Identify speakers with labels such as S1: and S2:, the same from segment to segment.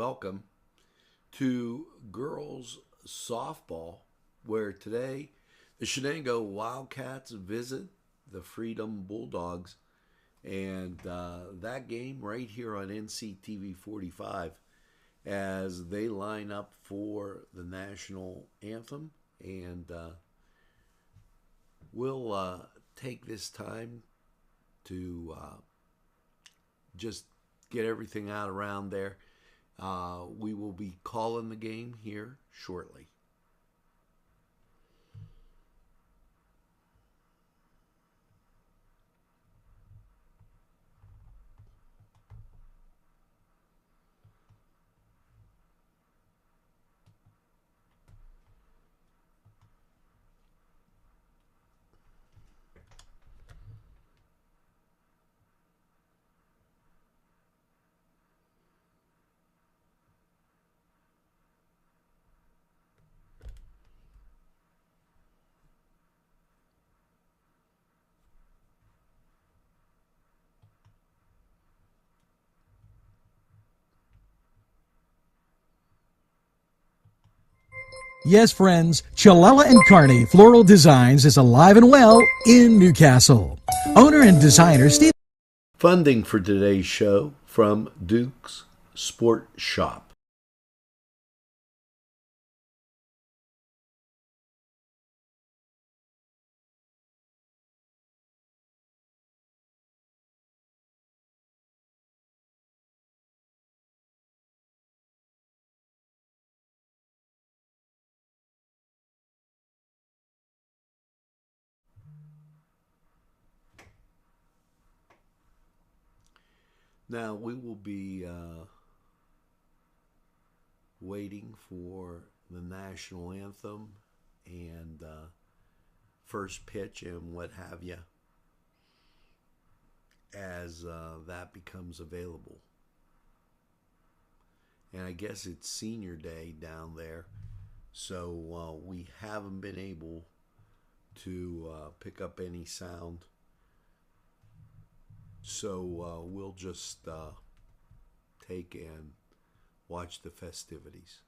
S1: welcome to girls softball, where today the Shenango Wildcats visit the Freedom Bulldogs. And that game right here on Nctv45 as they line up for the national anthem. And we'll take this time to just get everything out around there. We will be calling the game here shortly.
S2: Yes, friends, Chalella and Carney Floral Designs is alive and well in Newcastle. Owner and designer Steve.
S1: Funding for today's show from Duke's Sport Shop. Now we will be waiting for the national anthem and first pitch and what have you as that becomes available. And I guess it's senior day down there, so we haven't been able to pick up any sound. So we'll just take and watch the festivities.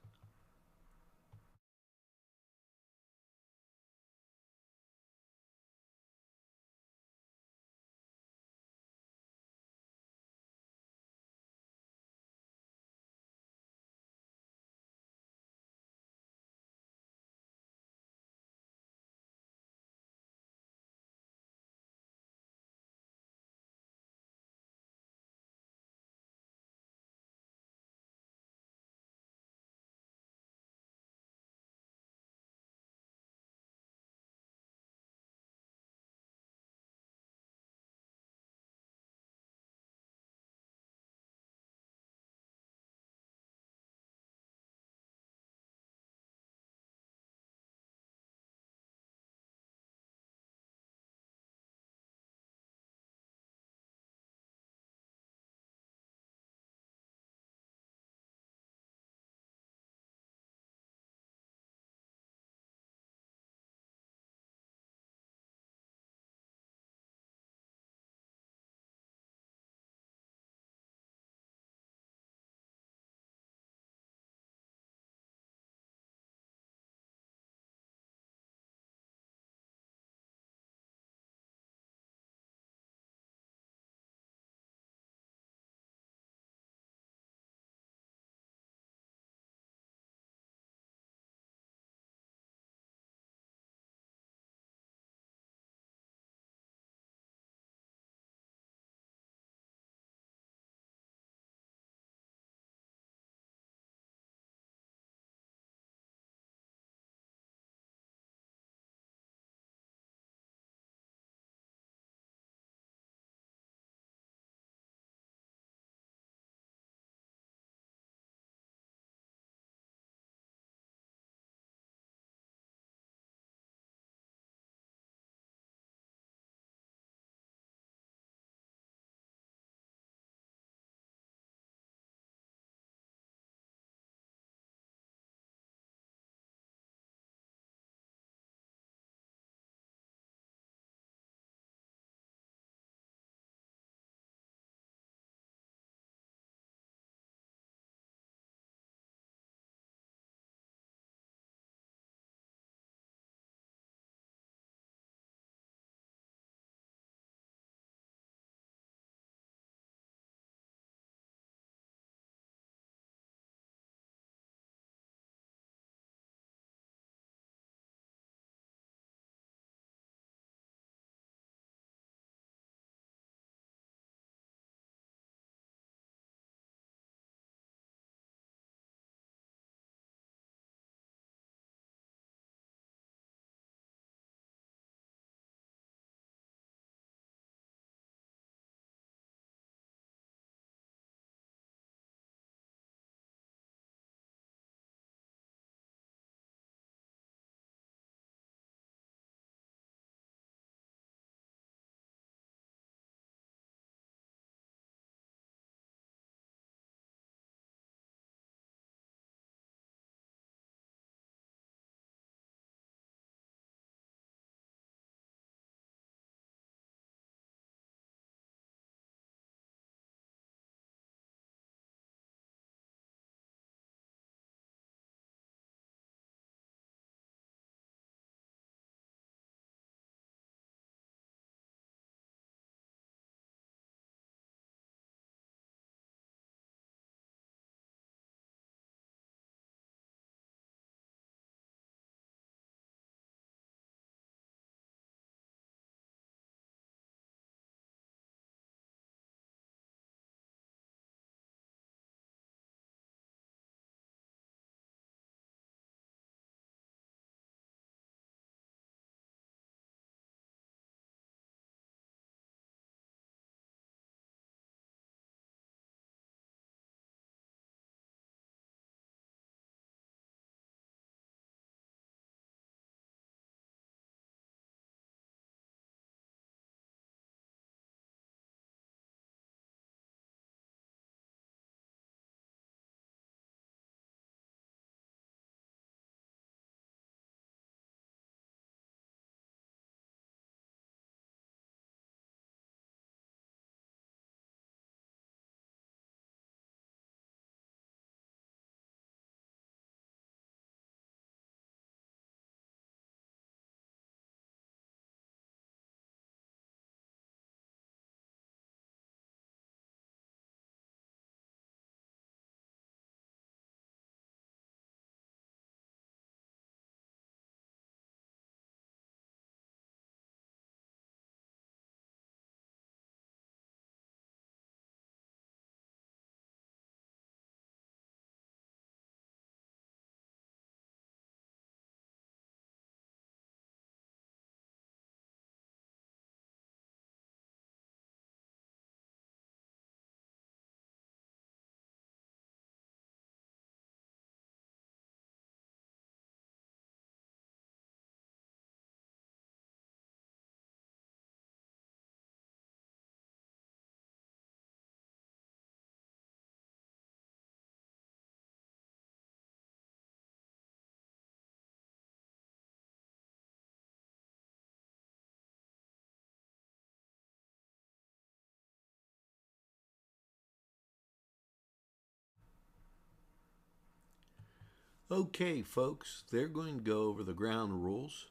S1: Okay, folks, they're going to go over the ground rules,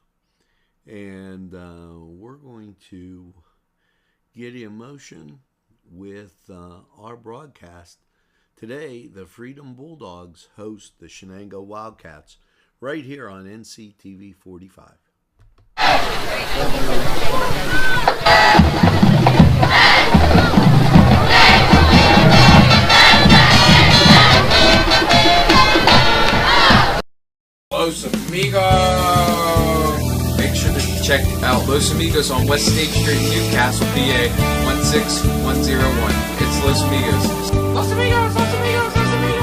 S1: and we're going to get in motion with our broadcast. Today, the Freedom Bulldogs host the Shenango Wildcats right here on Nctv45.
S3: Los Amigos! Make sure to check out Los Amigos on West State Street, Newcastle, PA 16101. It's Los Amigos. Los Amigos! Los Amigos! Los Amigos!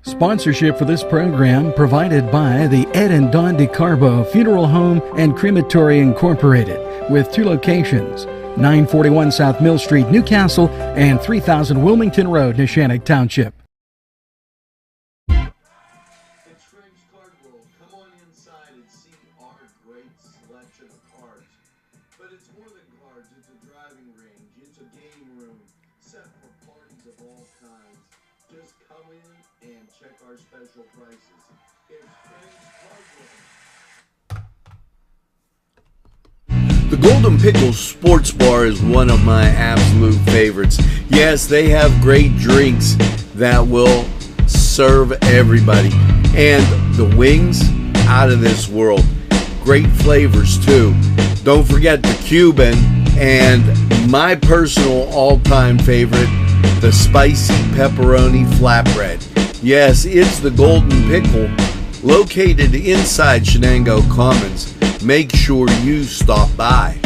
S2: Sponsorship for this program provided by the Ed and Dawn DeCarbo Funeral Home and Crematory Incorporated, with 2 locations, 941 South Mill Street, Newcastle, and 3000 Wilmington Road, Neshannock Township.
S1: It's Frank's Card World. Come on inside and see our great selection of cards. But it's more than cards. It's a driving range. It's a game room set for parties of all kinds. Just come in and check our special prices. It's Frank's Card World. The Golden Pickles Sports Bar is one of my absolute favorites. Yes, they have great drinks that will serve everybody. And the wings, out of this world. Great flavors too. Don't forget the Cuban and my personal all-time favorite, the spicy pepperoni flatbread. Yes, it's the Golden Pickle, located inside Shenango Commons. Make sure you stop by.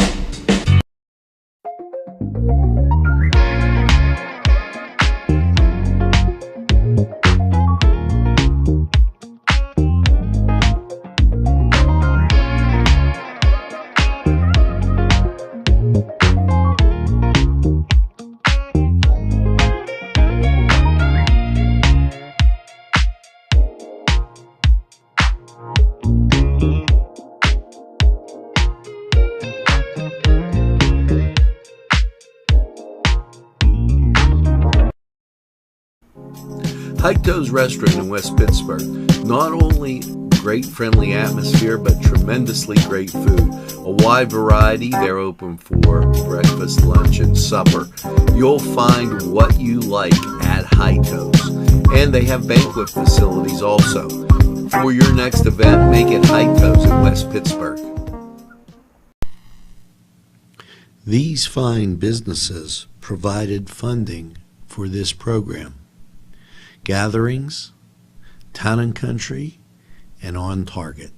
S1: Heito's Restaurant in West Pittsburgh. Not only great friendly atmosphere, but tremendously great food. A wide variety. They're open for breakfast, lunch, and supper. You'll find what you like at Heito's. And they have banquet facilities also. For your next event, make it Heito's in West Pittsburgh. These fine businesses provided funding for this program. Gatherings, Town and Country, and On Target.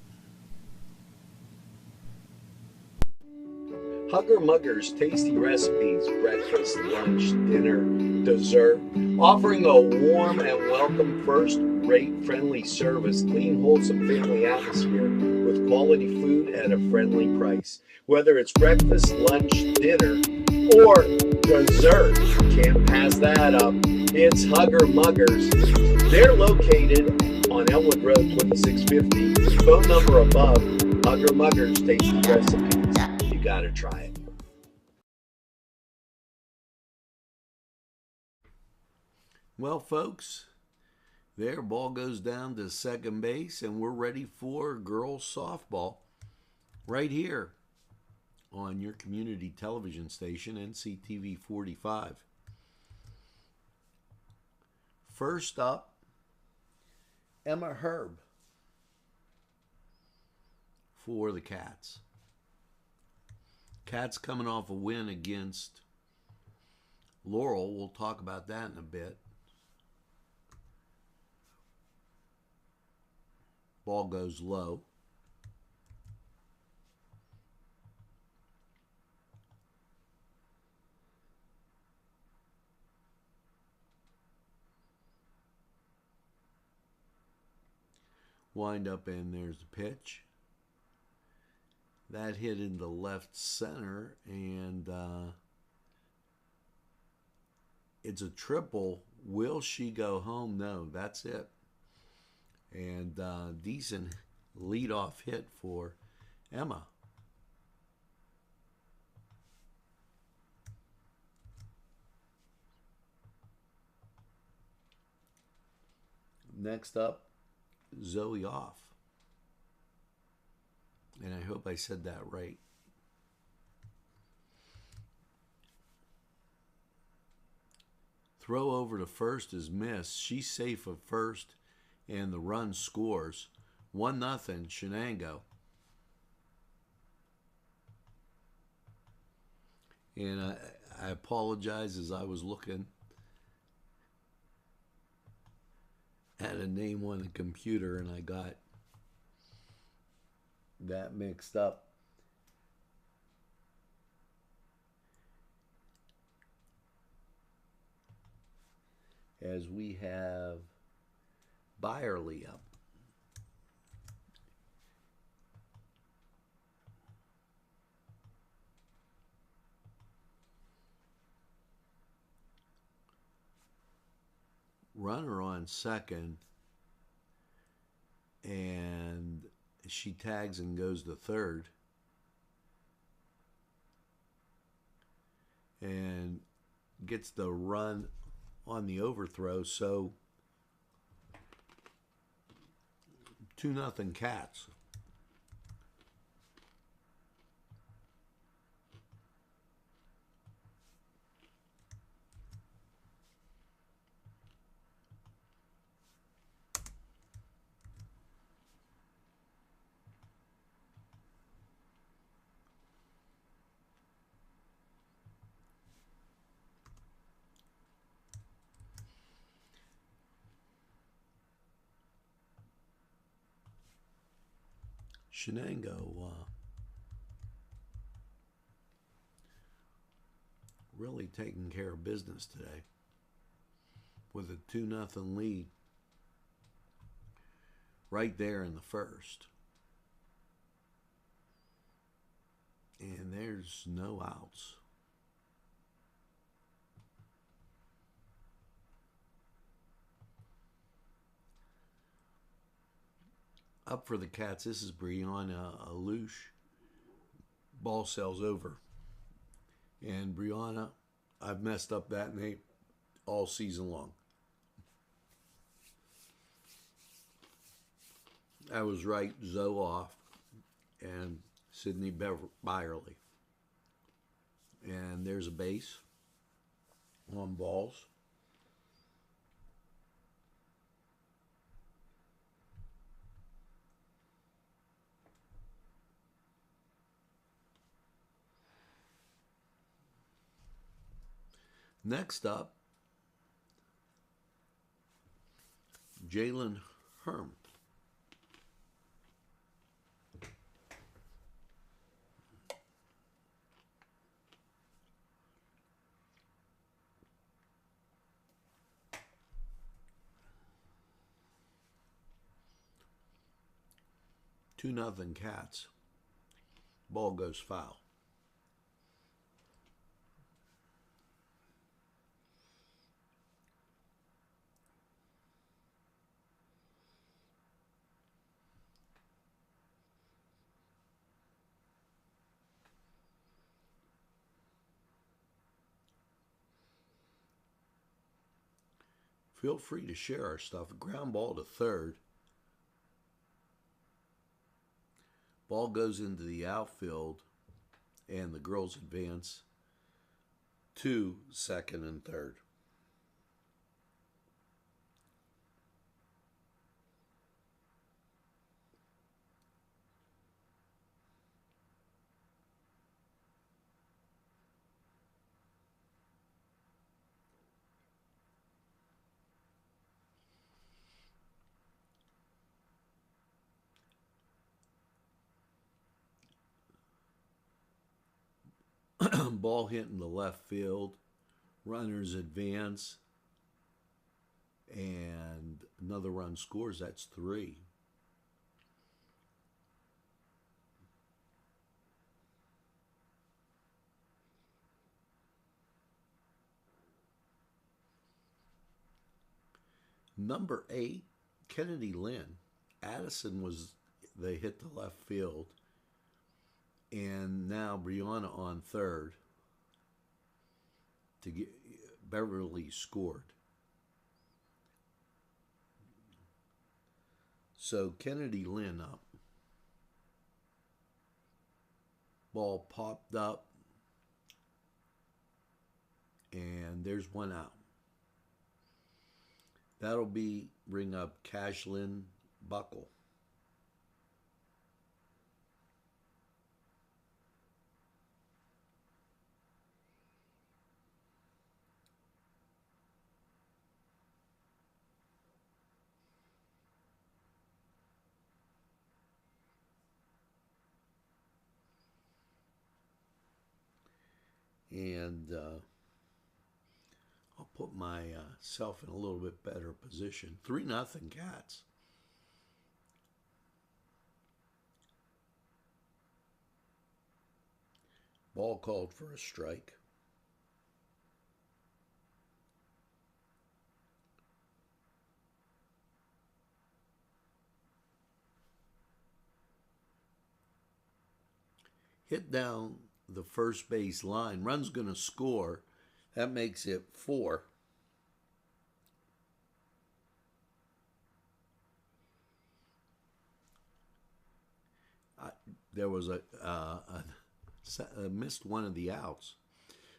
S1: Hugger Mugger's tasty recipes, breakfast, lunch, dinner, dessert, offering a warm and welcome first-rate friendly service, clean, wholesome family atmosphere with quality food at a friendly price. Whether it's breakfast, lunch, dinner, or dessert, can't pass that up. It's Hugger Muggers. They're located on Elwood Road, 2650. Phone number above. Hugger Muggers tasty recipes. You gotta try it. Well, folks, their ball goes down to second base, and we're ready for girls softball right here on your community television station, Nctv45. First up, Emma Herb for the Cats. Cats coming off a win against Laurel. We'll talk about that in a bit. Ball goes low. Wind up, and there's the pitch. That hit into left center, and it's a triple. Will she go home? No, that's it. And decent leadoff hit for Emma. Next up, Zoe off. And I hope I said that right. Throw over to first is missed. She's safe at first, and the run scores. 1-0 Shenango. And I apologize as I was looking at a name on the computer and I got that mixed up. As we have Byerly up. Runner on second, and she tags and goes to third, and gets the run on the overthrow, so 2-0 Cats. Shenango really taking care of business today with a 2-0 lead right there in the first. And there's no outs. Up for the Cats, this is Brianna Alouche. Ball sails over. And Brianna, I've messed up that name all season long. I was right, Zoe off and Sydney Byerly. And there's a base on balls. Next up, Jalen Herm. Two nothing Cats. Ball goes foul. Feel free to share our stuff. Ground ball to third. Ball goes into the outfield, and the girls advance to second and third. Ball hit in the left field. Runners advance. And another run scores. That's 3. Number 8, Kennedy Lynn. Addison was, they hit the left field. And now Brianna on third to get Beverly scored. So Kennedy Lynn up. Ball popped up. And there's one out. That'll bring up Cashlyn Buckle. And I'll put myself in a little bit better position. 3-0 Cats. Ball called for a strike. Hit down the first base line. Run's going to score. That makes it 4. There was missed one of the outs.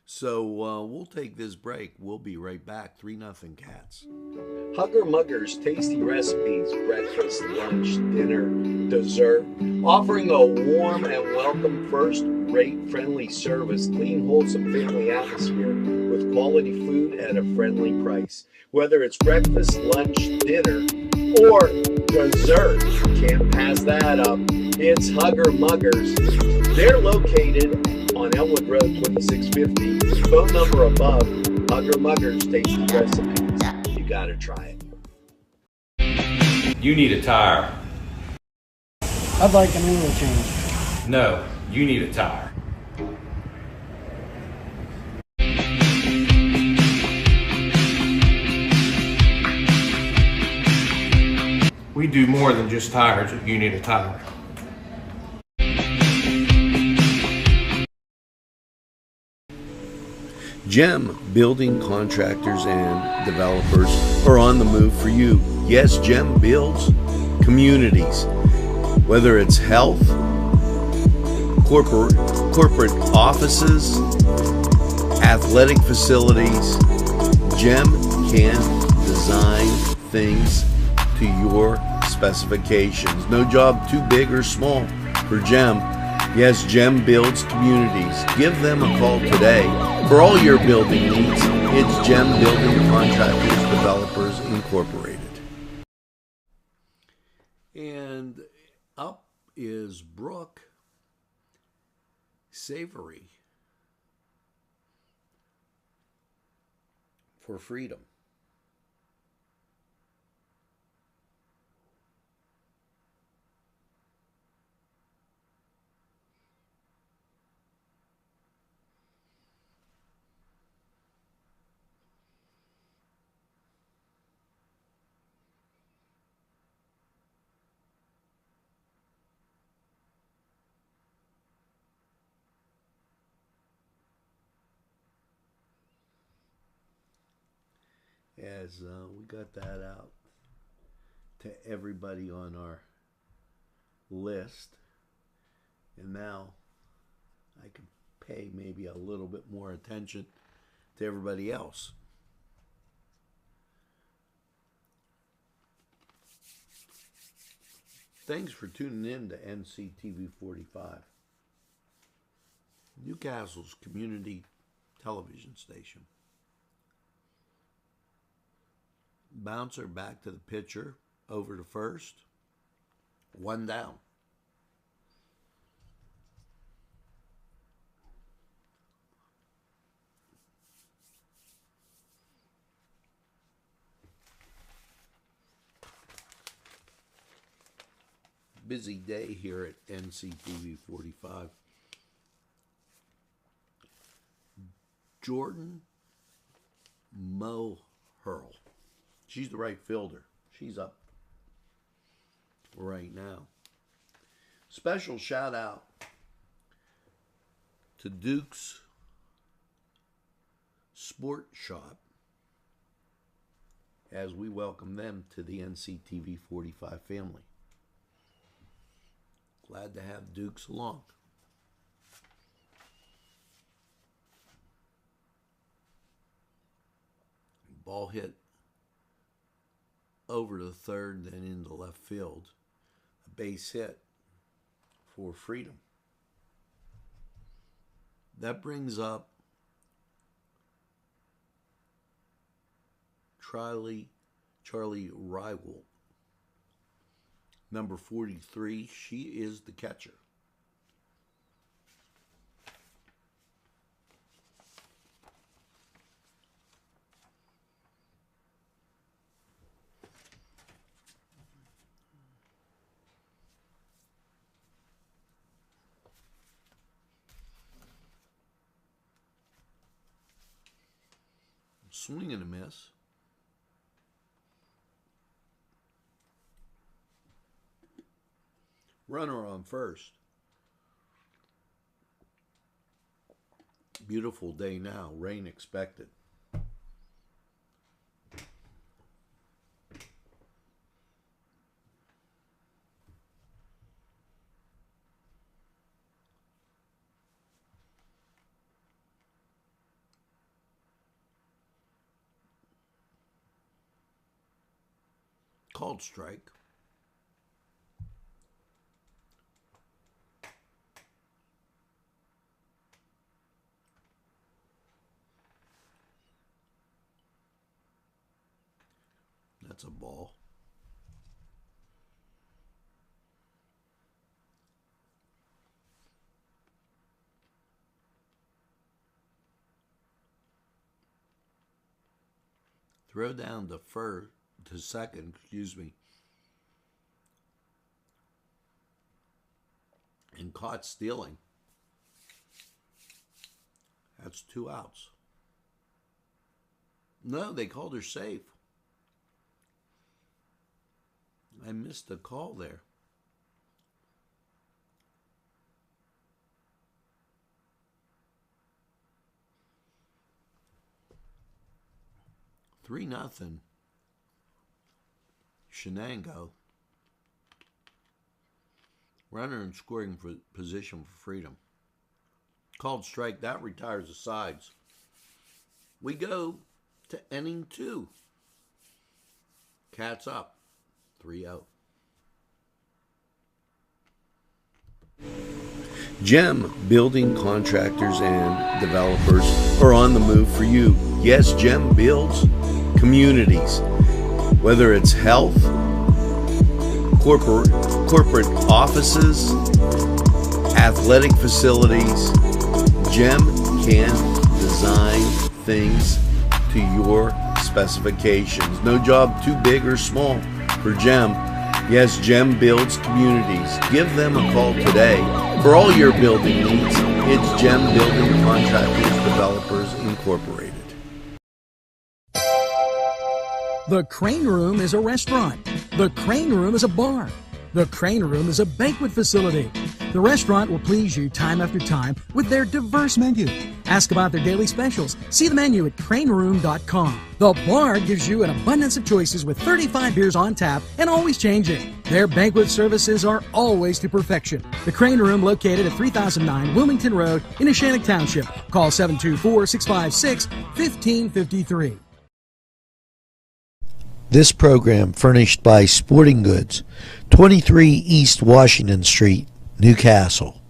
S1: So we'll take this break. We'll be right back. 3-0 Cats.
S4: Hugger Mugger's tasty recipes, breakfast, lunch, dinner, dessert, offering a warm and welcome first-rate friendly service, clean, wholesome family atmosphere with quality food at a friendly price. Whether it's breakfast, lunch, dinner, or dessert, can't pass that up. It's Hugger Muggers. They're located on Elwood Road 2650. Phone number above. Hugger Muggers tasty recipes. You gotta try it.
S5: You need a tire.
S6: I'd like an oil change.
S5: No, you need a tire. We do more than just tires if you need a tire.
S1: GEM Building Contractors and Developers are on the move for you. Yes, GEM builds communities. Whether it's health, corporate offices, athletic facilities, GEM can design things to your specifications. No job too big or small for GEM. Yes, GEM builds communities. Give them a call today. For all your building needs, it's GEM Building Contractors Developers Incorporated. And up is Brooke Savory for freedom. As we got that out to everybody on our list, and now I can pay maybe a little bit more attention to everybody else. Thanks for tuning in to Nctv45, Newcastle's community television station. Bouncer back to the pitcher, over to first, 1 down. Busy day here at Nctv45. Jordan Mohurl. She's the right fielder. She's up right now. Special shout out to Duke's Sport Shop as we welcome them to the Nctv45 family. Glad to have Dukes along. Ball hit over to third, then into left field. A base hit for Freedom. That brings up Charlie Rywell, number 43. She is the catcher. Swing and a miss. Runner on first. Beautiful day now. Rain expected. Called strike. That's a ball. Throw down to second, and caught stealing. That's 2 outs. No, they called her safe. I missed a call there. Three nothing. Shenango. Runner in scoring position for Freedom. Called strike. That retires the sides. We go to inning 2. Cats up. 3-0. Gem building contractors and developers are on the move for you. Yes, Gem builds communities. Whether it's health, corporate offices, athletic facilities, Gem can design things to your specifications. No job too big or small for Gem. Yes, Gem builds communities. Give them a call today. For all your building needs, it's Gem Building Contractors Developers Incorporated.
S2: The Crane Room is a restaurant. The Crane Room is a bar. The Crane Room is a banquet facility. The restaurant will please you time after time with their diverse menu. Ask about their daily specials. See the menu at craneroom.com. The bar gives you an abundance of choices with 35 beers on tap and always changing. Their banquet services are always to perfection. The Crane Room, located at 3009 Wilmington Road in Neshannock Township. Call 724-656-1553.
S7: This program furnished by Sporting Goods, 23 East Washington Street, Newcastle.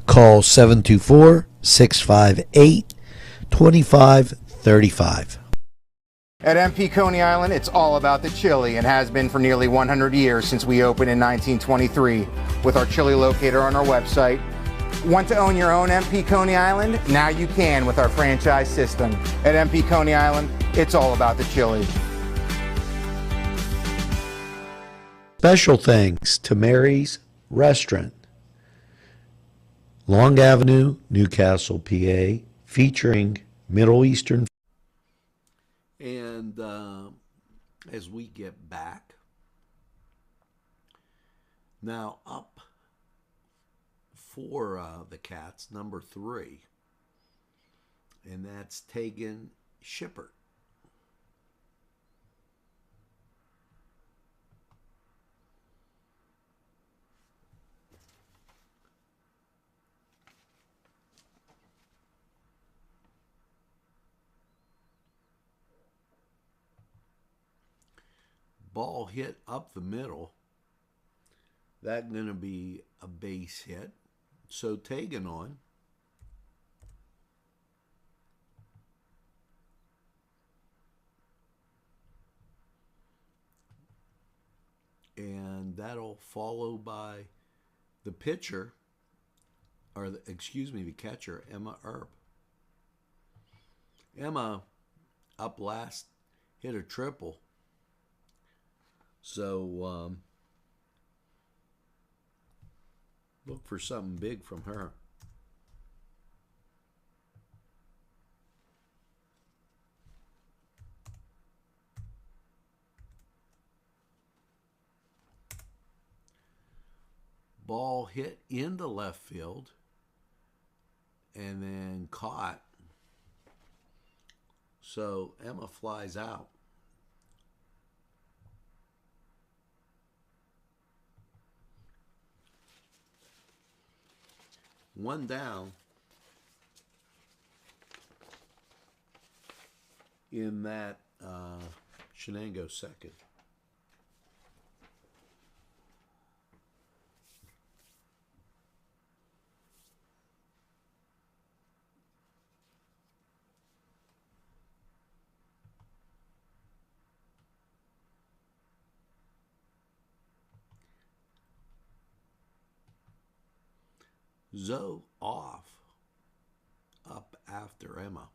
S7: Call 724-658-2535.
S8: At MP Coney Island, it's all about the chili and has been for nearly 100 years since we opened in 1923 with our chili locator on our website. Want to own your own MP Coney Island? Now you can with our franchise system. At MP Coney Island, it's all about the chili.
S7: Special thanks to Mary's Restaurant, Long Avenue, Newcastle, PA, featuring Middle Eastern.
S1: And as we get back, now up for the Cats, number 3, and that's Tegan Shippert. Ball hit up the middle. That's going to be a base hit. So taken on. And that'll follow by the pitcher, or the catcher, Emma Earp. Emma, up last, hit a triple. So look for something big from her. Ball hit into left field and then caught. So Emma flies out. One down in that Shenango second. Zoe off, up after Emma.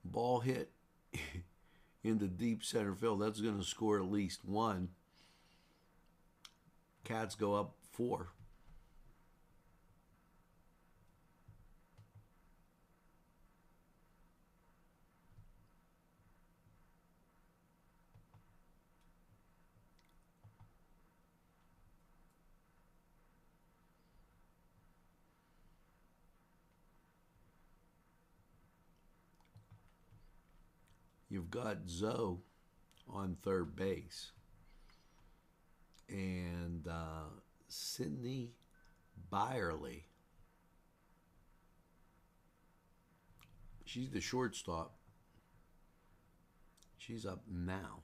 S1: Ball hit into deep center field. That's going to score at least one. Cats go up 4. You've got Zoe on third base and Sydney Byerly. She's the shortstop. She's up now.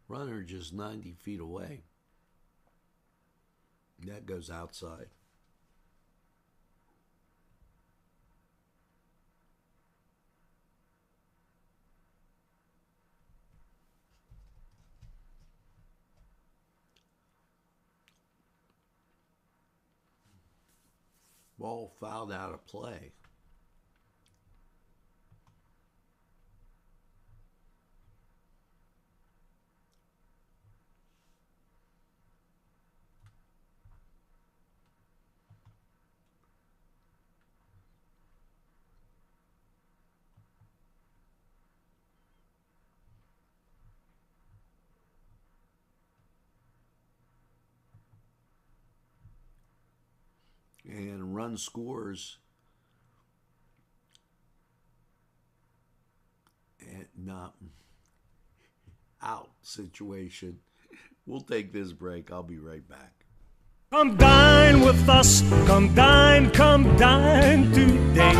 S1: Runner just 90 feet away. That goes outside. Ball fouled out of play. And run scores and not out situation. We'll take this break. I'll be right back.
S9: Come dine with us, come dine today.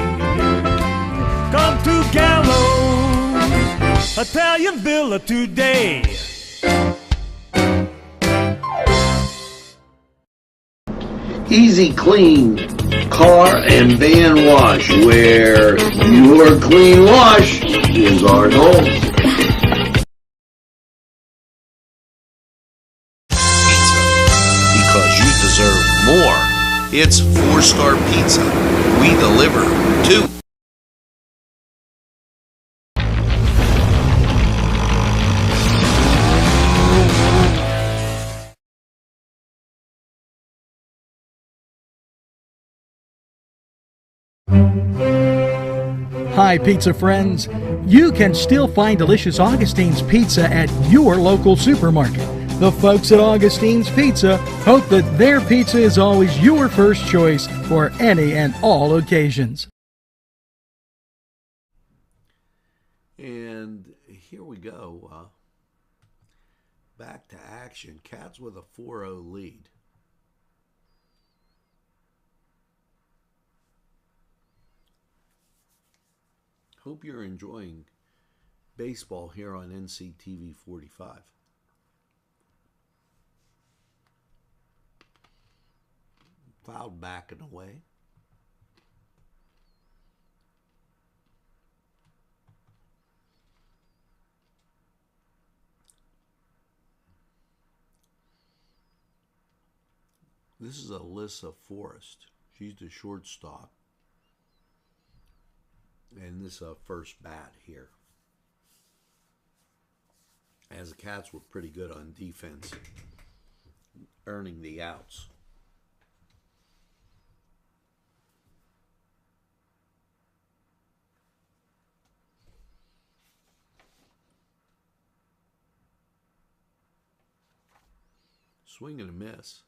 S9: Come to Gallows Italian Villa today.
S4: Easy Clean Car and Van Wash, where your clean wash is our goal.
S1: Pizza, because you deserve more. It's 4-star pizza. We deliver to
S2: Hi, pizza friends. You can still find delicious Augustine's Pizza at your local supermarket. The folks at Augustine's Pizza hope that their pizza is always your first choice for any and all occasions.
S1: And here we go. Back to action. Cats with a 4-0 lead. Hope you're enjoying baseball here on Nctv45. Fouled back and away. This is Alyssa Forrest. She's the shortstop. And this first bat here. As the Cats were pretty good on defense, earning the outs. Swing and a miss.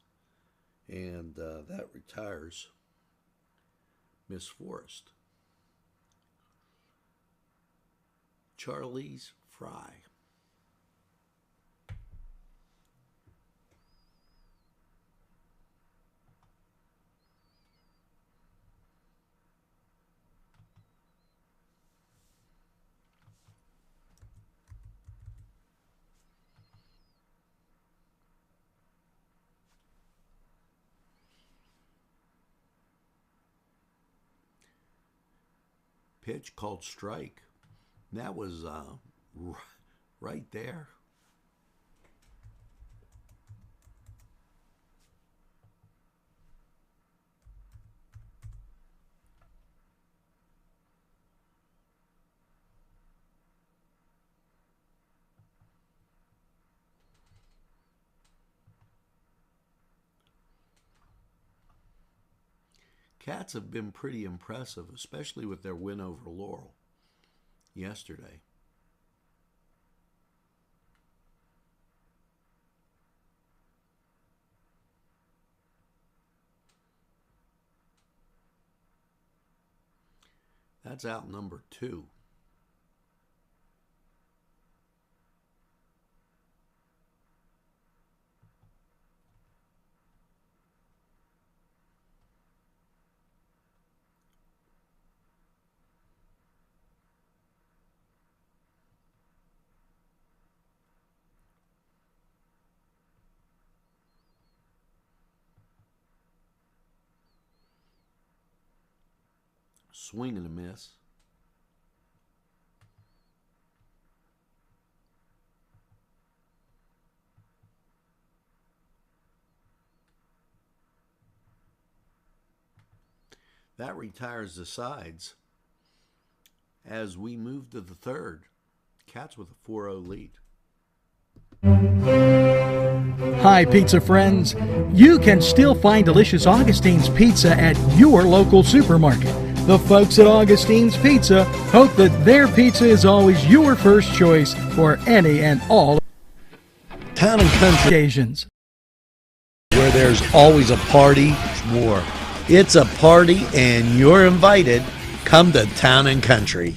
S1: And that retires Miss Forrest. Charlie's Fry. Pitch called strike. That was right there. Cats have been pretty impressive, especially with their win over Laurel yesterday. That's out number 2. Swing and a miss. That retires the sides. As we move to the third, Cats with a 4-0 lead.
S2: Hi, pizza friends. You can still find delicious Augustine's Pizza at your local supermarket. The folks at Augustine's Pizza hope that their pizza is always your first choice for any and all
S7: Town and country
S2: occasions.
S7: where there's always a party, more. It's a party and you're invited. Come to Town and Country.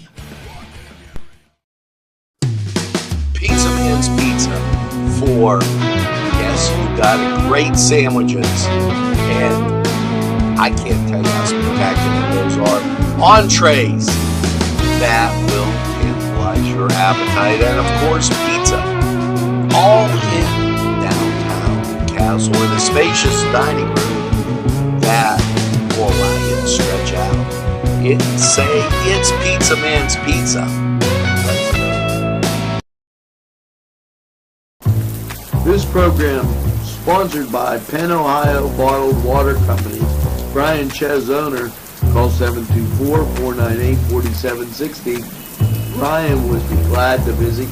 S4: Pizza Man's Pizza for, yes, you got great sandwiches, and I can't tell you how spectacular those are. Entrees that will tantalize your appetite, and of course pizza. All in downtown Castle in a spacious dining room that will allow you to stretch out. It's Pizza Man's Pizza.
S1: This program sponsored by Penn Ohio Bottled Water Company. Brian Ches, owner, call 724-498-4760. Brian would be glad to visit.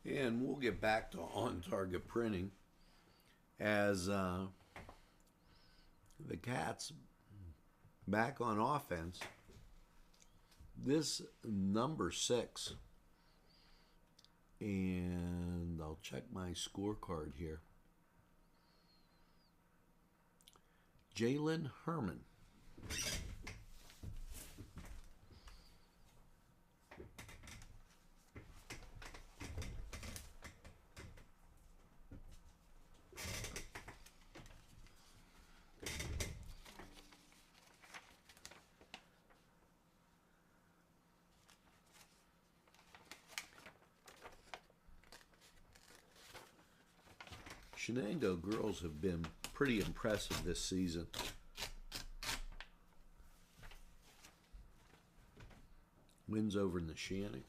S1: And we'll get back to on-target printing as the Cats back on offense. This number 6, and I'll check my scorecard here. Jalen Herman. Shenango girls have been pretty impressive this season. Wins over Neshannock.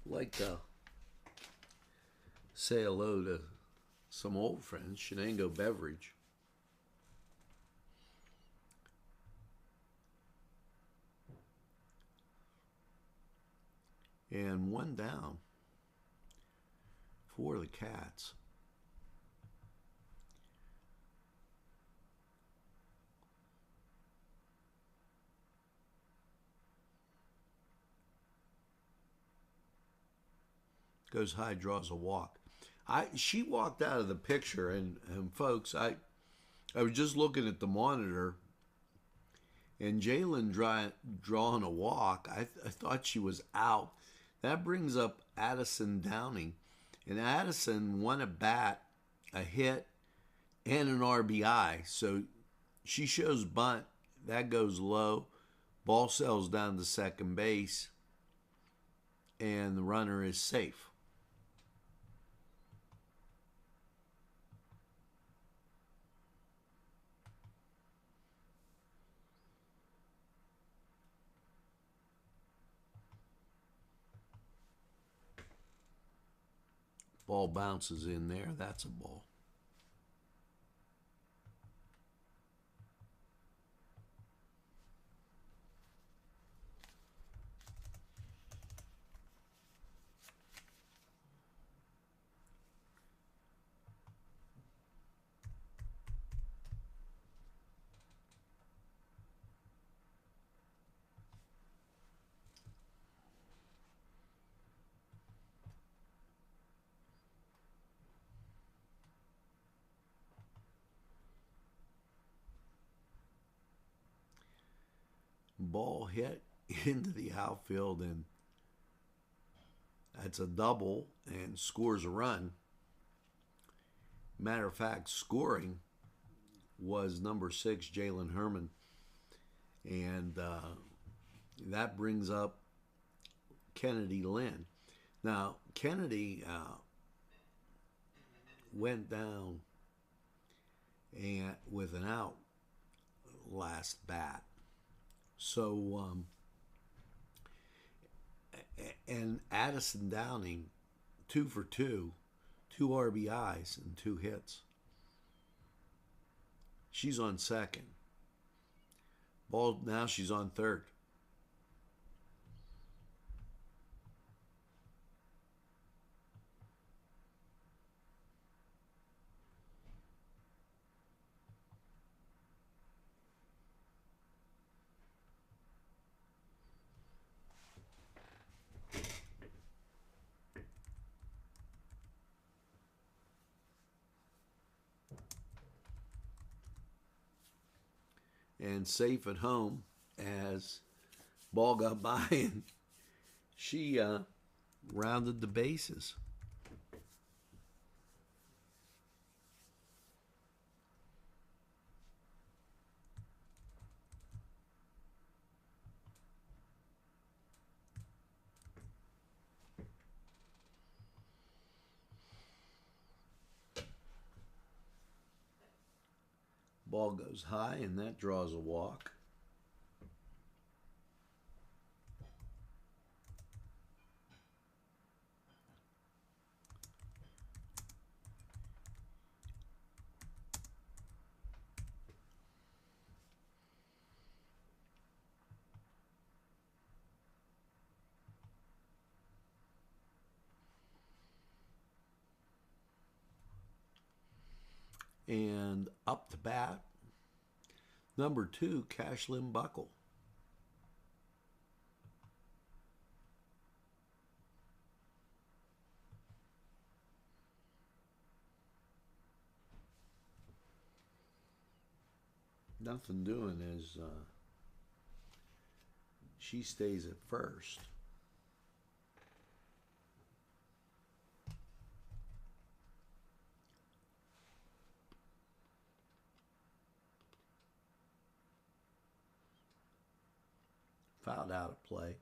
S1: Like to say hello to some old friends, Shenango Beverage. And one down for the Cats. Goes high, draws a walk. She walked out of the picture, and folks, I was just looking at the monitor, and Jalen drawing a walk. I thought she was out. That brings up Addison Downing, and Addison won a bat, a hit, and an RBI. So she shows bunt. That goes low. Ball sails down to second base, and the runner is safe. Ball bounces in there. That's a ball. Ball hit into the outfield, and that's a double and scores a run. Matter of fact, scoring was number 6, Jalen Herman, and that brings up Kennedy Lynn. Now, Kennedy went down and with an out last bat. So, and Addison Downing, 2 for 2, 2 RBIs and 2 hits. She's on second. Ball, now she's on third. And safe at home as ball got by and she rounded the bases. Ball goes high, and that draws a walk. And up to bat, number 2, Cashlin Buckle. Nothing doing as she stays at first. Fouled out of play.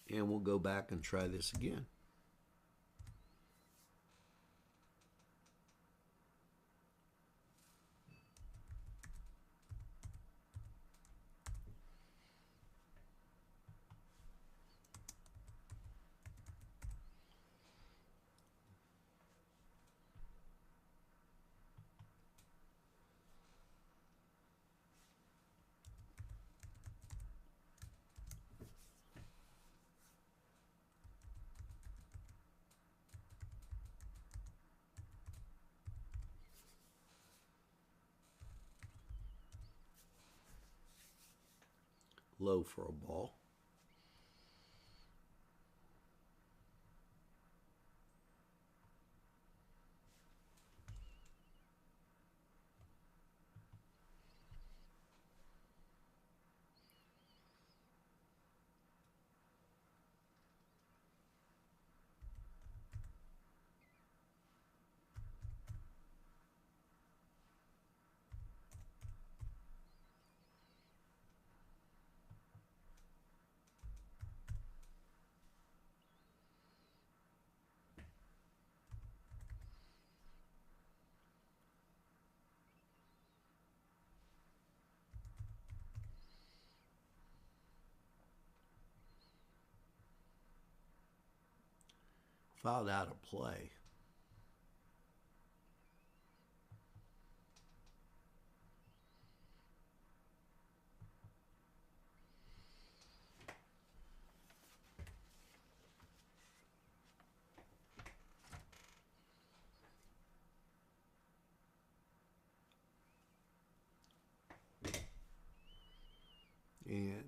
S1: And we'll go back and try this again. Low for a ball. Fouled out of play. And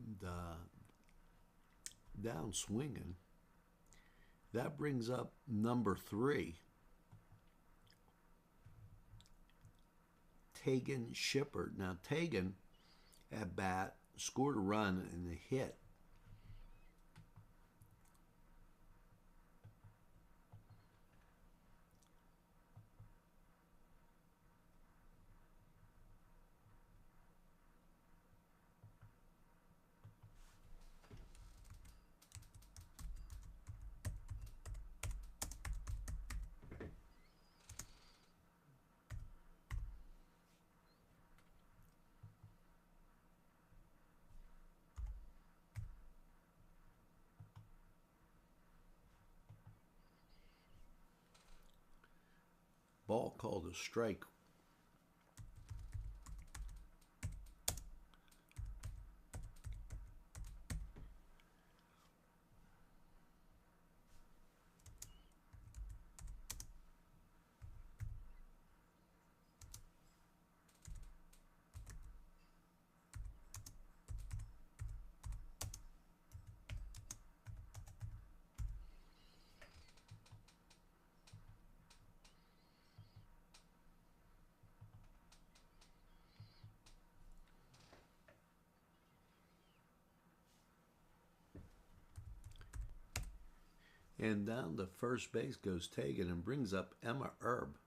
S1: down swinging. That brings up number 3, Tegan Shippard. Now, Tegan at bat scored a run and a hit. Ball called a strike. And down to first base goes Tegan and brings up Emma Erb.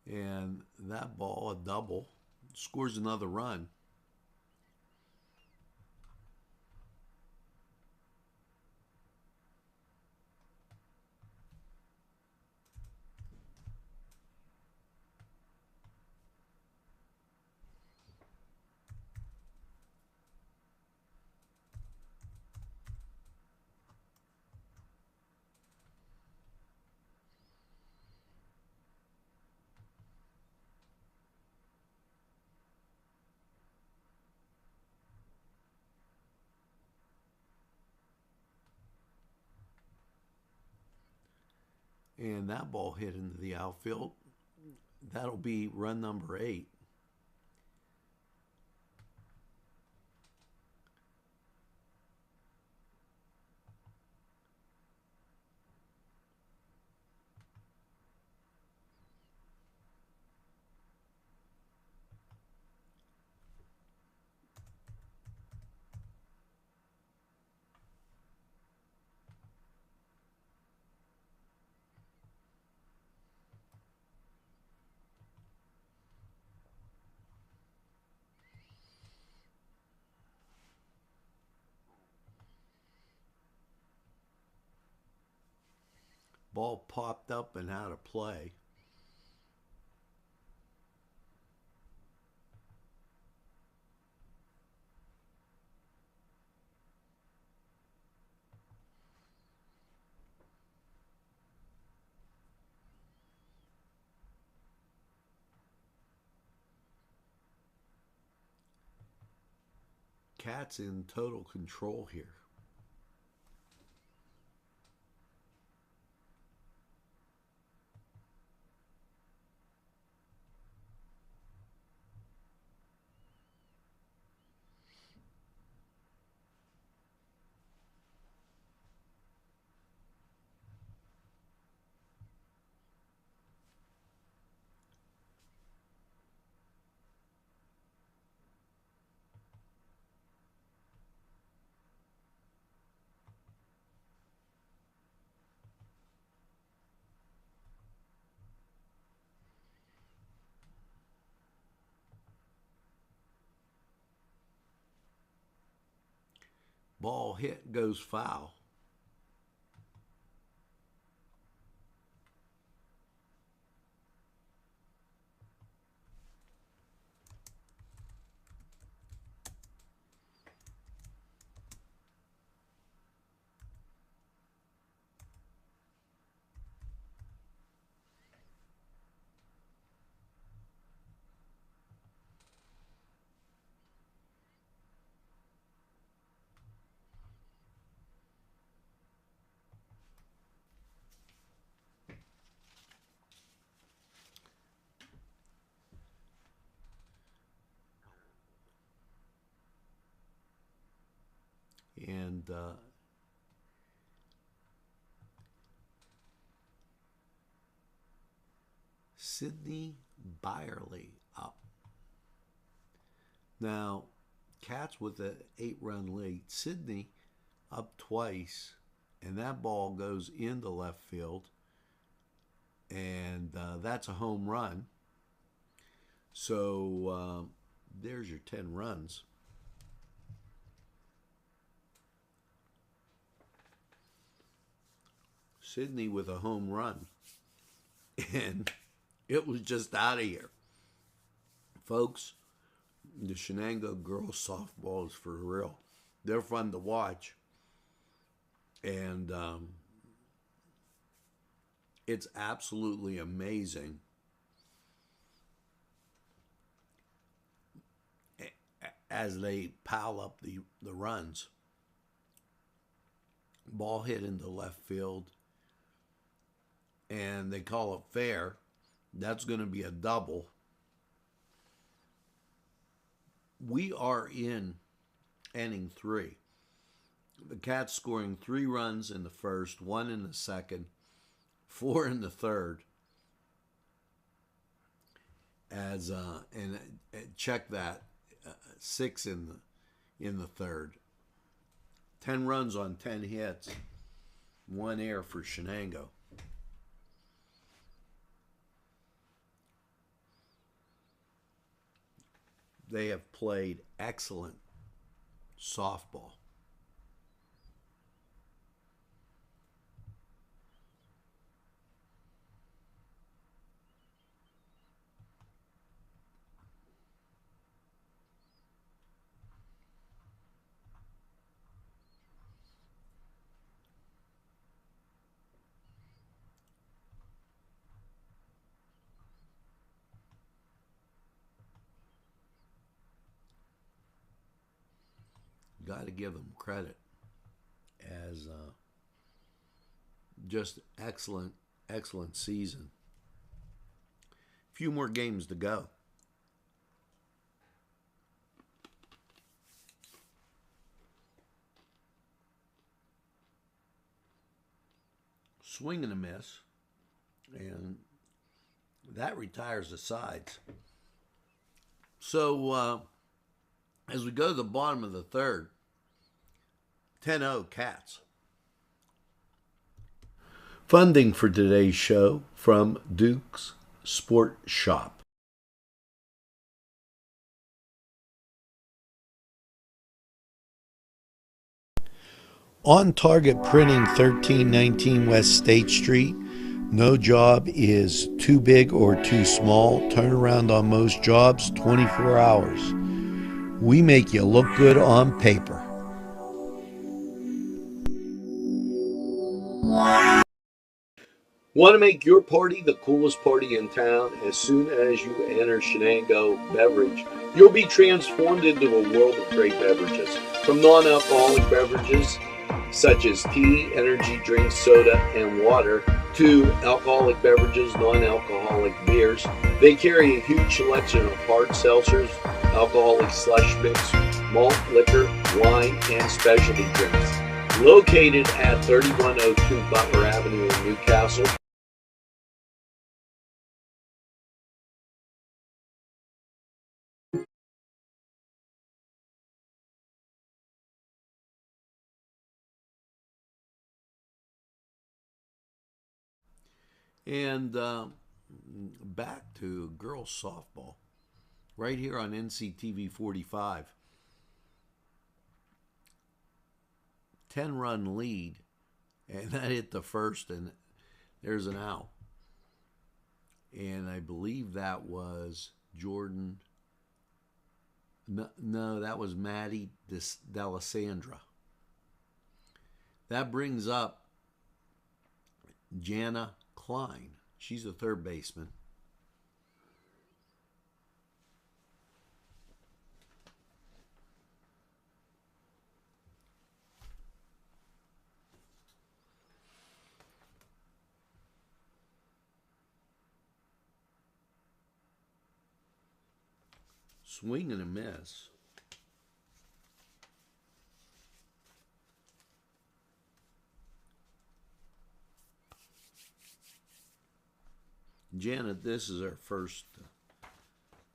S1: And that ball, a double, scores another run. And that ball hit into the outfield. That'll be run number 8. Ball popped up and out of play. Cat's in total control here. Ball hit, goes foul. And Sydney Byerly up. Now, Cats with an 8-run lead. Sydney up twice, and that ball goes into left field, and that's a home run. So there's your 10 runs. Sydney with a home run, and it was just out of here. Folks, the Shenango girls softball is for real. They're fun to watch, and it's absolutely amazing as they pile up the runs. Ball hit into left field, and they call it fair. That's going to be a double. we are in inning 3. The Cats scoring 3 runs in the first, 1 in the second, 4 in the third. And check that, 6 in the third. 10 runs on 10 hits, 1 error for Shenango. They have played excellent softball. Got to give them credit as just excellent season. A few more games to go. Swing and a miss, and that retires the sides. So as we go to the bottom of the third, 10-0 Cats. Funding for today's show from Duke's Sport Shop.
S7: On Target Printing, 1319 West State Street. No job is too big or too small. Turnaround on most jobs, 24 hours. We make you look good on paper.
S4: Want to make your party the coolest party in town? As soon as you enter Shenango Beverage, you'll be transformed into a world of great beverages. From non-alcoholic beverages such as tea, energy drinks, soda, and water, to alcoholic beverages, non-alcoholic beers. They carry a huge selection of hard seltzers, alcoholic slush mix, malt liquor, wine, and specialty drinks. Located at 3102 Butler Avenue in Newcastle.
S1: And back to girls softball, right here on Nctv45. 10-run lead, and that hit the first, and there's an out. And I believe that was Jordan. No, that was Maddie D'Alessandra. That brings up Jana Klein. She's the third baseman. Swing and a miss. Janet, this is our first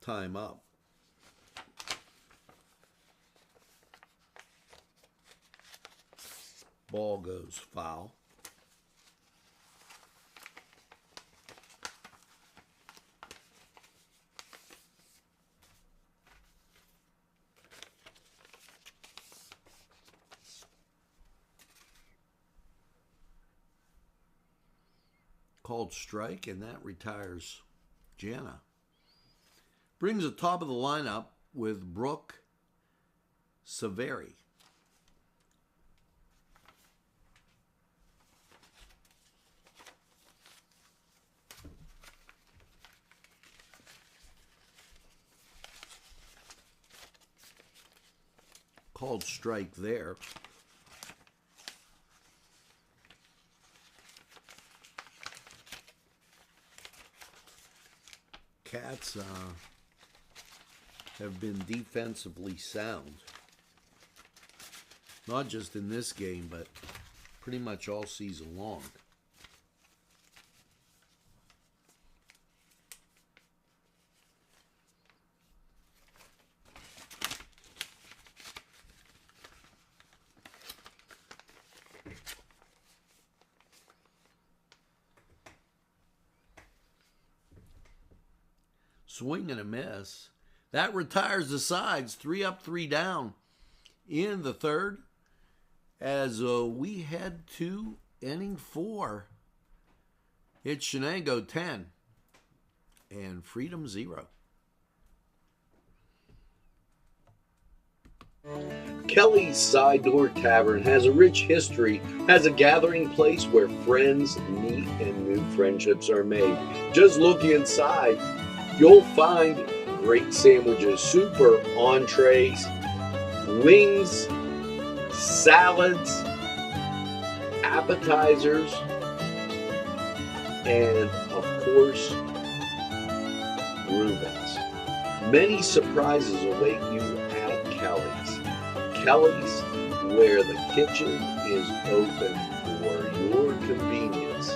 S1: time up. Ball goes foul. Called strike, and that retires Jana. Brings the top of the lineup with Brooke Saveri. Called strike there. Cats have been defensively sound. Not just in this game, but pretty much all season long. Swing and a miss. That retires the sides. 3 up, 3 down in the third as we head to inning 4. It's Shenango 10 and Freedom 0.
S4: Kelly's Side Door Tavern has a rich history as a gathering place where friends meet and new friendships are made. Just look inside. You'll find great sandwiches, super entrees, wings, salads, appetizers, and of course, Reubens. Many surprises await you at Kelly's. Kelly's, where the kitchen is open for your convenience.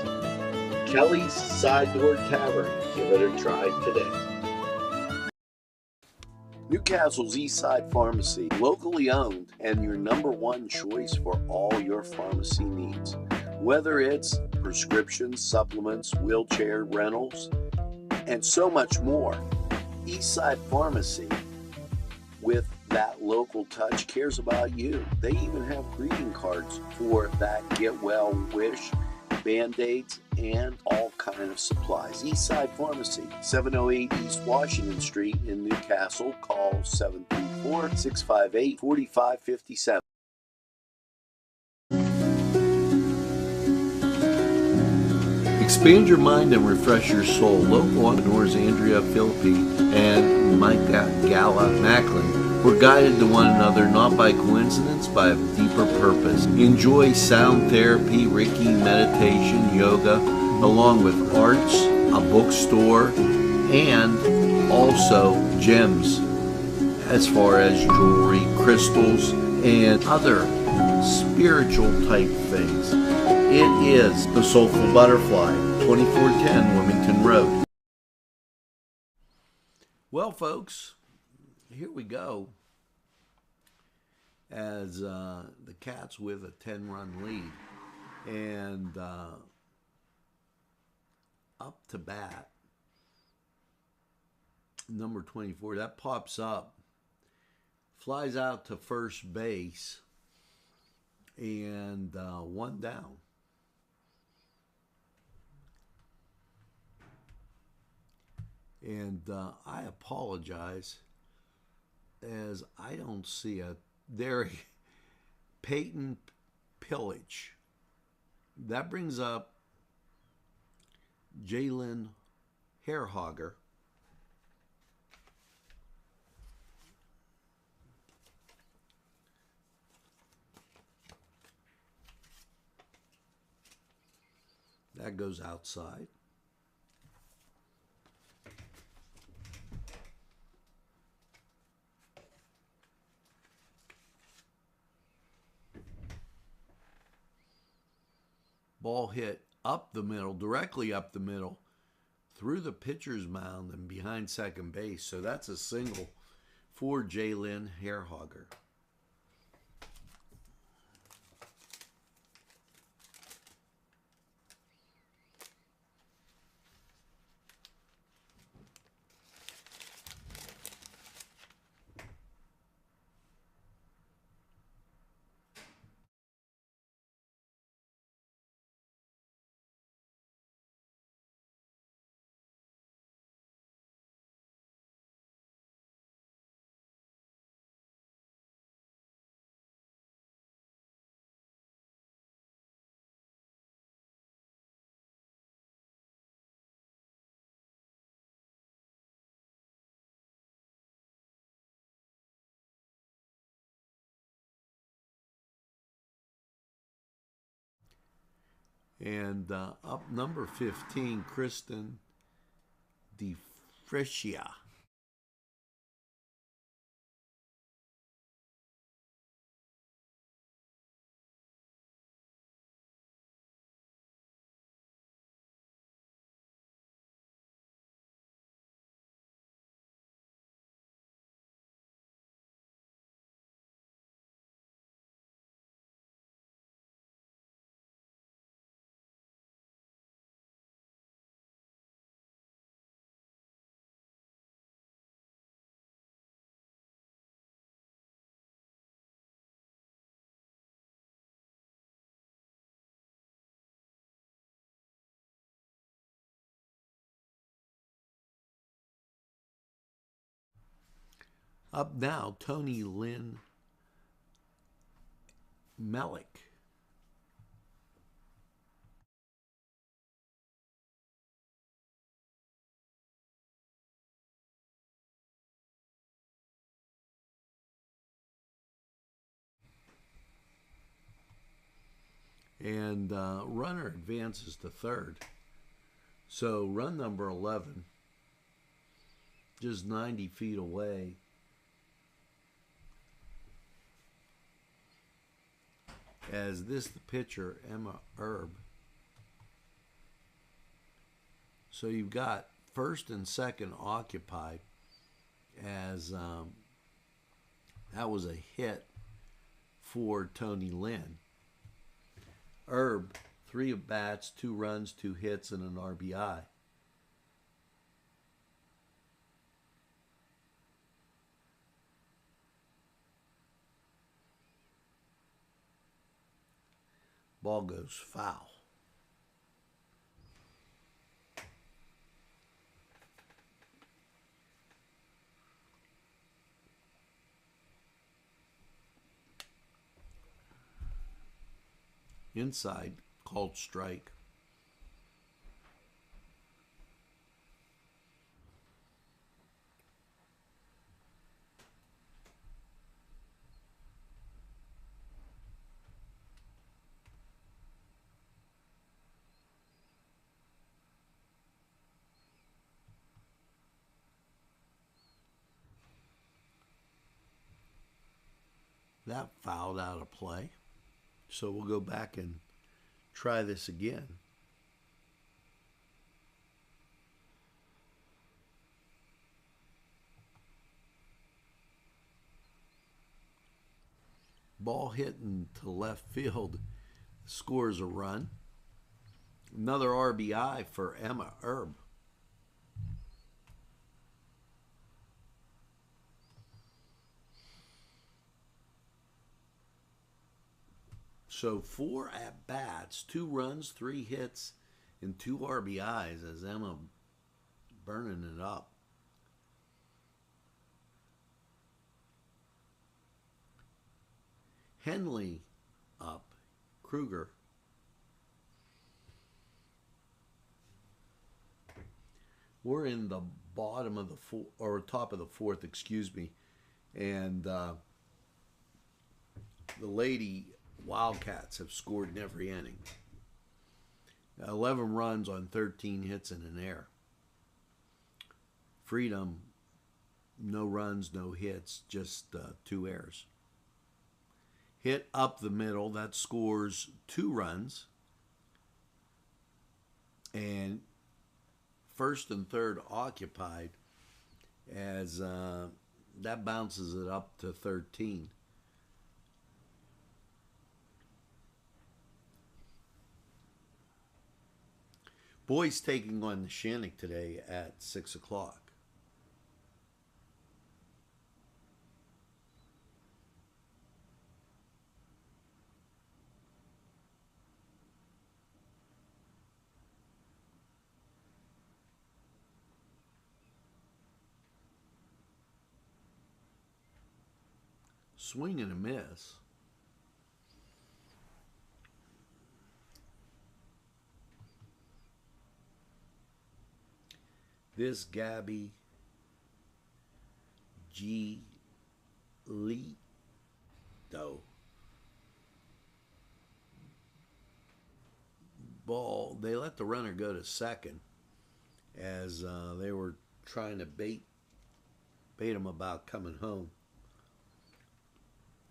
S4: Kelly's Side Door Tavern. Give it a try today. Newcastle's Eastside Pharmacy, locally owned and your #1 choice for all your pharmacy needs. Whether it's prescriptions, supplements, wheelchair rentals, and so much more. Eastside Pharmacy, with that local touch, cares about you. They even have greeting cards for that get well wish, Band-Aids, and all kind of supplies. Eastside Pharmacy, 708 East Washington Street in Newcastle. Call 734-658-4557.
S1: Expand your mind and refresh your soul. Local entrepreneurs Andrea Philippi and Micah Gala Macklin were guided to one another not by coincidence, by a deeper purpose. Enjoy sound therapy, Reiki, meditation, yoga, along with arts, a bookstore, and also gems as far as jewelry, crystals, and other spiritual type things. It is the Soulful Butterfly, 2410 Wilmington Road. Well, folks, here we go as the Cats with a 10-run lead. And up to bat, number 24, that pops up, flies out to first base, and 1 down. And I apologize, as I don't see a there. Peyton Pillage. That brings up Jalen Hairhogger. That goes outside. Ball hit up the middle, directly up the middle, through the pitcher's mound and behind second base. So that's a single for Jalen Hairhogger. And up number 15, Kristen DeFricia. Up now, Tony Lynn Melick. And runner advances to third. So run number 11, just 90 feet away, as this the pitcher, Emma Erb. So you've got first and second occupied, as that was a hit for Tony Lynn. Erb, 3 at bats, 2 runs, 2 hits, and an RBI. Ball goes foul. Inside, called strike. That fouled out of play. So we'll go back and try this again. Ball hit into left field, scores a run. Another RBI for Emma Erb. So 4 at-bats, 2 runs, 3 hits, and 2 RBIs as Emma burning it up. Henley up, Kruger. We're in the bottom of the or top of the 4th, excuse me, and the Lady Wildcats have scored in every inning. 11 runs on 13 hits and an error. Freedom, no runs, no hits, just 2 errors. Hit up the middle, that scores 2 runs. And first and third occupied, as that bounces it up to 13. Boys taking on the Shannock today at 6 o'clock. Swing and a miss. This Gabby G. Lito ball, they let the runner go to second as they were trying to bait him about coming home.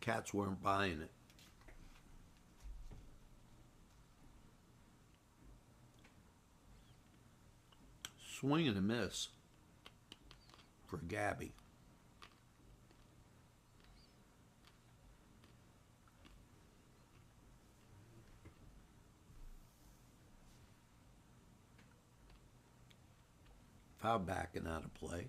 S1: Cats weren't buying it. Swing and a miss for Gabby. Foul back and out of play.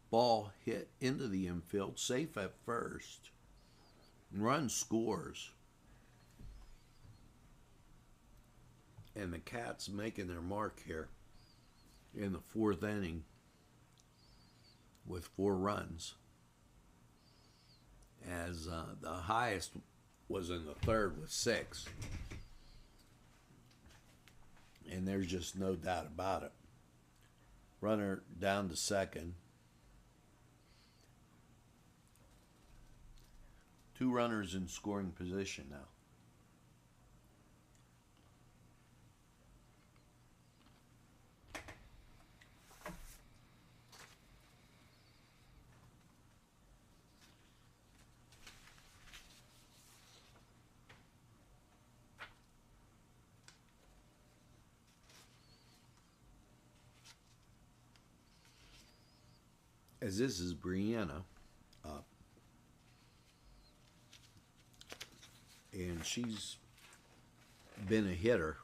S1: Ball hit into the infield, safe at first. Run scores. And the Cats making their mark here in the fourth inning with 4 runs. As the highest was in the third with 6. And there's just no doubt about it. Runner down to second. 2 runners in scoring position now. As this is Brianna up. And she's been a hitter.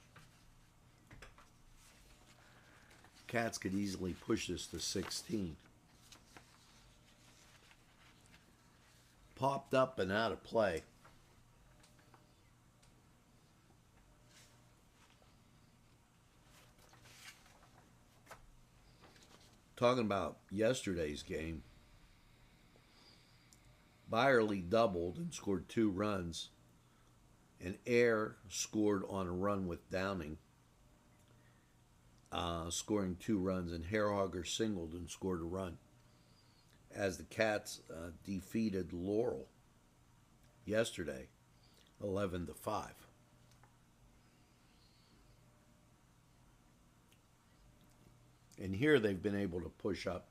S1: Cats could easily push this to 16. Popped up and out of play. Talking about yesterday's game, Byerly doubled and scored 2 runs, and Air scored on a run with Downing, scoring 2 runs, and Hairhogger singled and scored a run, as the Cats defeated Laurel yesterday, 11-5. And here they've been able to push up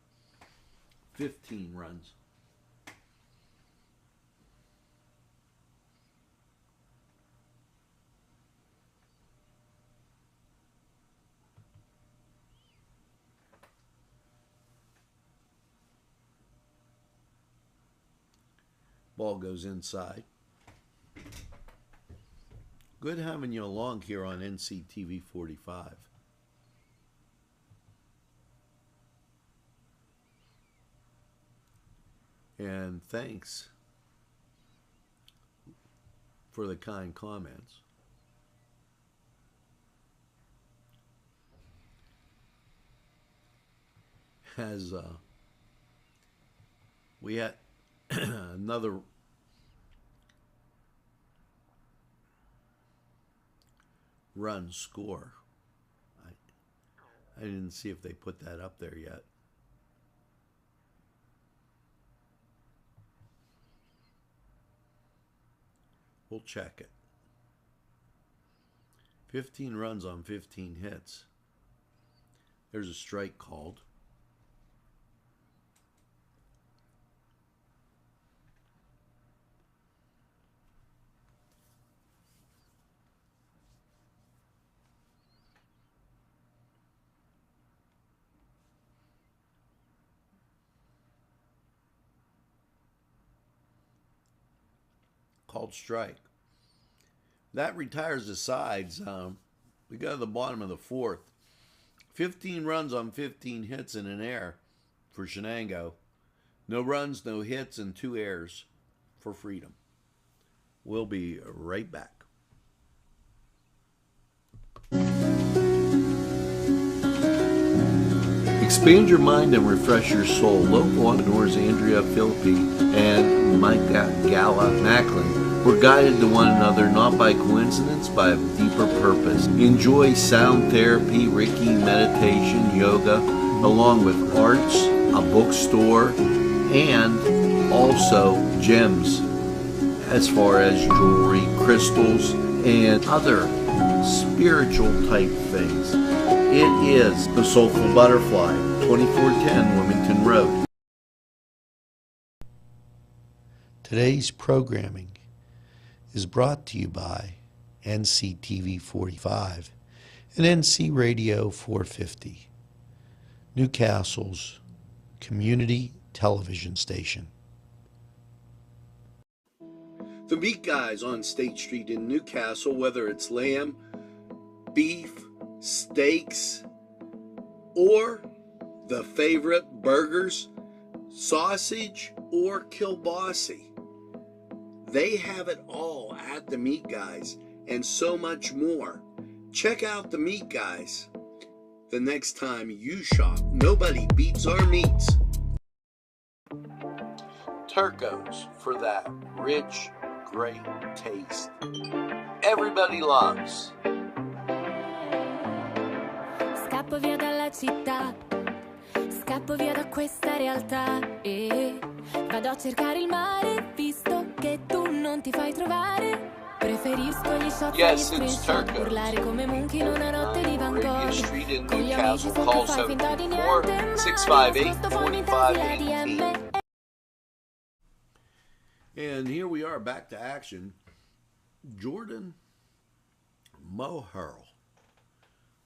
S1: 15 runs. Ball goes inside. Good having you along here on Nctv45. And thanks for the kind comments. As we had another run score. I didn't see if they put that up there yet. We'll check it. 15 runs on 15 hits. There's a strike called. Called strike. That retires the sides. We go to the bottom of the fourth. 15 runs on 15 hits and an error for Shenango. No runs, no hits, and 2 errors for Freedom. We'll be right back. Expand your mind and refresh your soul. Local entrepreneurs Andrea Philippi and Mike Gala Macklin were guided to one another not by coincidence, by a deeper purpose. Enjoy sound therapy, Reiki, meditation, yoga, along with arts, a bookstore, and also gems as far as jewelry, crystals, and other spiritual type things. It is the Soulful Butterfly, 2410 Wilmington Road.
S7: Today's programming is brought to you by Nctv45 and NC Radio 450, Newcastle's community television station.
S1: The meat guys on State Street in Newcastle, whether it's lamb, beef, steaks, or the favorite burgers, sausage, or kielbasa. They have it all at the Meat Guys and so much more. Check out the Meat Guys the next time you shop. Nobody beats our meats. Turco's for that rich, great taste everybody loves.
S10: Scappo via dalla città, scappo via da questa realtà e vado a cercare il mare, visto che tu non ti fai trovare. Preferisco gli shot e gli screenshot, urlare come Monkey in una notte di Van Gogh. Con gli amici sotto fai finta di niente, ma nascosto poi mi tagli ADM.
S1: And here we are back to action. Jordan Mohurl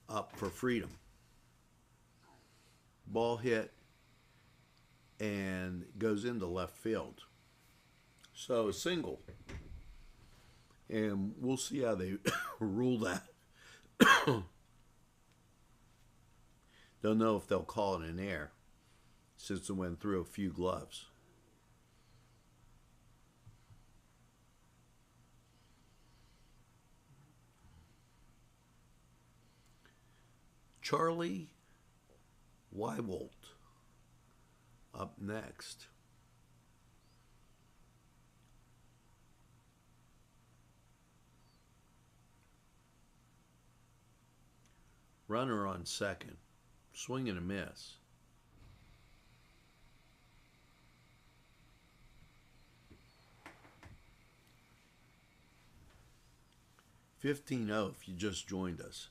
S1: up for Freedom. Ball hit and goes into left field. So a single. And we'll see how they rule that. Don't know if they'll call it an error since it went through a few gloves. Charlie Weibold up next. Runner on second. Swing and a miss. $15-0 if you just joined us.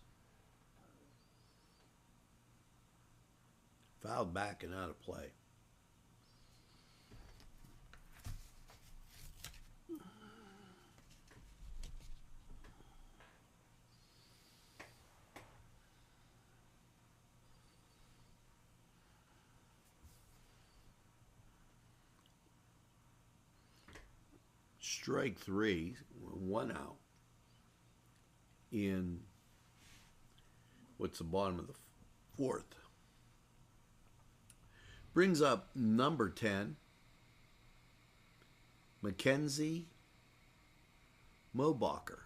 S1: Fouled back and out of play. Strike three, 1 out in what's the bottom of the fourth. Brings up number 10, Mackenzie Mobacher.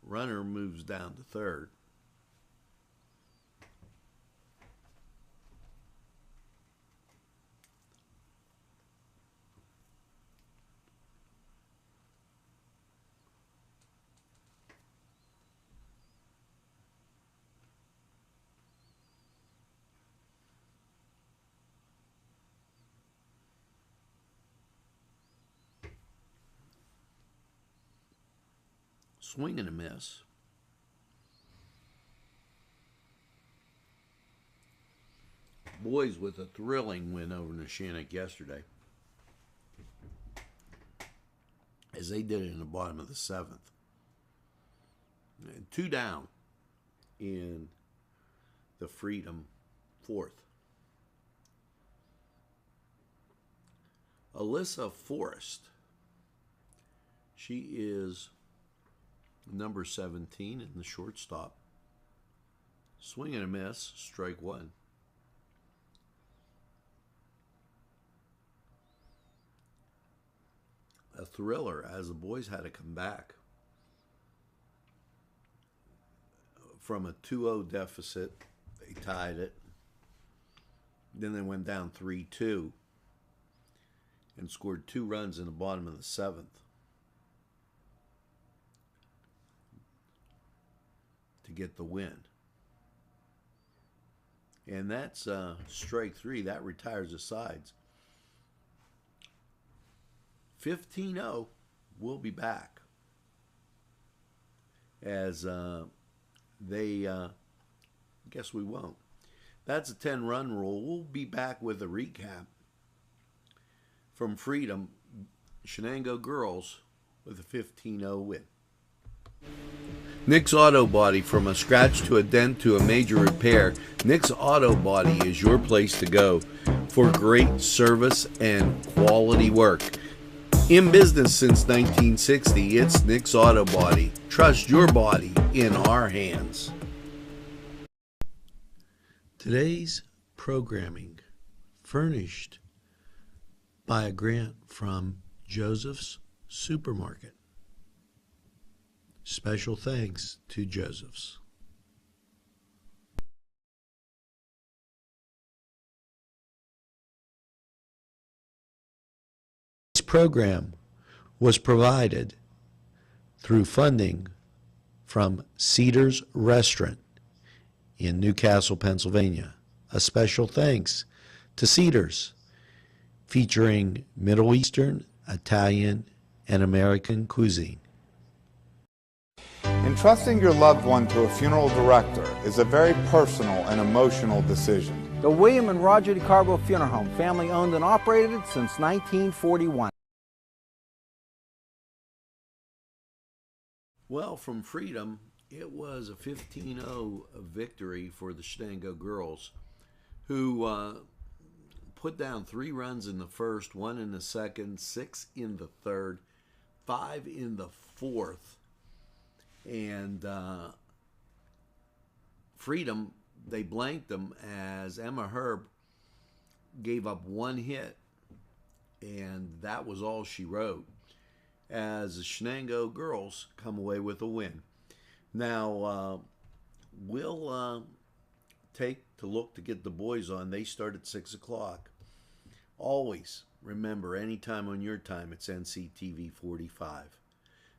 S1: Runner moves down to third. Swing and a miss. Boys with a thrilling win over Neshannock yesterday, as they did it in the bottom of the seventh. 2 down in the Freedom fourth. Alyssa Forrest. She is number 17 in the shortstop. Swing and a miss, strike one. A thriller as the boys had to come back from a 2-0 deficit. They tied it. Then they went down 3-2 and scored 2 runs in the bottom of the seventh to get the win. And that's strike three. That retires the sides. 15-0. We'll be back. As guess we won't. That's a 10-run rule. We'll be back with a recap from Freedom. Shenango girls with a 15-0 win. Nick's Auto Body, from a scratch to a dent to a major repair. Nick's Auto Body is your place to go for great service and quality work. In business since 1960, it's Nick's Auto Body. Trust your body in our hands.
S7: Today's programming furnished by a grant from Joseph's Supermarket. Special thanks to Joseph's. This program was provided through funding from Cedars Restaurant in Newcastle, Pennsylvania. A special thanks to Cedars, featuring Middle Eastern, Italian, and American cuisine.
S11: Entrusting your loved one to a funeral director is a very personal and emotional decision.
S12: The William and Roger DeCarbo Funeral Home, family owned and operated since 1941.
S1: Well, from Freedom, it was a 15-0 victory for the Shenango girls, who put down 3 runs in the first, 1 in the second, 6 in the third, 5 in the fourth. And Freedom, they blanked them as Emma Herb gave up 1 hit, and that was all she wrote, as the Shenango girls come away with a win. Now, we'll take to look to get the boys on. They start at 6 o'clock. Always remember, anytime on your time, it's Nctv45.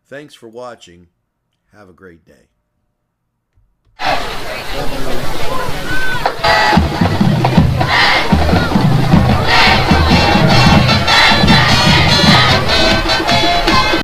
S1: Thanks for watching. Have a great day.